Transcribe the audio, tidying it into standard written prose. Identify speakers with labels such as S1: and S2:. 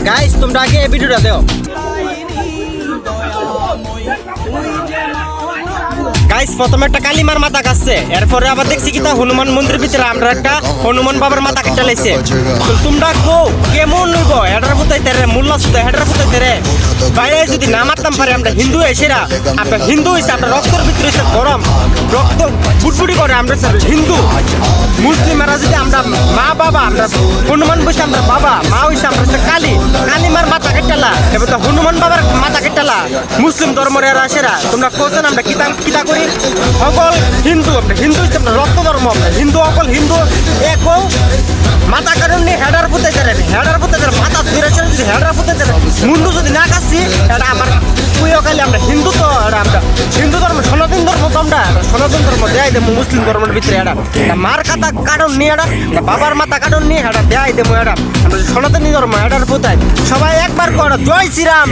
S1: Guys তোমরা আগে এই ভিডিওটা দাও। গাইস প্রথমে একটা কালিমার মাথা কাটছে, এরপরে আবার দেখছি কি তা হনুমান মন্দিরের ভিতরে আমরা একটা হনুমান বাবার মাথা কেটে লাইছে। তোমরা কো কেমন লইব হেডার ফুটাইতে রে, মোল্লা সুদা হেডার ফুটাইতে রে। বাইরে যদি না মারতাম পারে আমরা হিন্দু এসেরা, আমরা হিন্দু হইছে, আমরা রক্তের ভিতরে হইছে গরম, রক্ত বুটবুটি করে আমরা হিন্দু। মুসলিমরা যদি আমরা মা বাবা, আমরা হনুমান বসে আমরা বাবা, মা হইছে আমরা কালী, কালিমার মাথা কেটালা, এবার তো হনুমান বাবার মাথা কেটালা। মুসলিম ধর্মের এরা সেরা, তোমরা কোচেন আমরা কিতা করি সকল হিন্দু, আমরা হিন্দু হইছে আমরা রক্ত ধর্ম, আমরা হিন্দু সকল হিন্দু এক মাথা কারণ নিয়ে হেডার পুঁতে যাবে, হেডার পুঁতে যাবে মাথা ধরে যদি হেডার পুঁতে যাবে মুন্ডু যদি না কাছি এটা আমার পুয়োকালে আমরা হিন্দু, তো এটা আমরা হিন্দু ধর্ম সনাতন ধর্ম, তো আমরা সনাতন ধর্ম দেয় দেবো মুসলিম ধর্মের ভিতরে এটা মার কাটা কারণ নিয়ে এটা বাবার মাথা কারণ নিয়ে এটা দেয় দেবো এটা আমরা সনাতনী ধর্ম হেডার পুঁতায়। সবাই একবার করো জয় শ্রীরাম।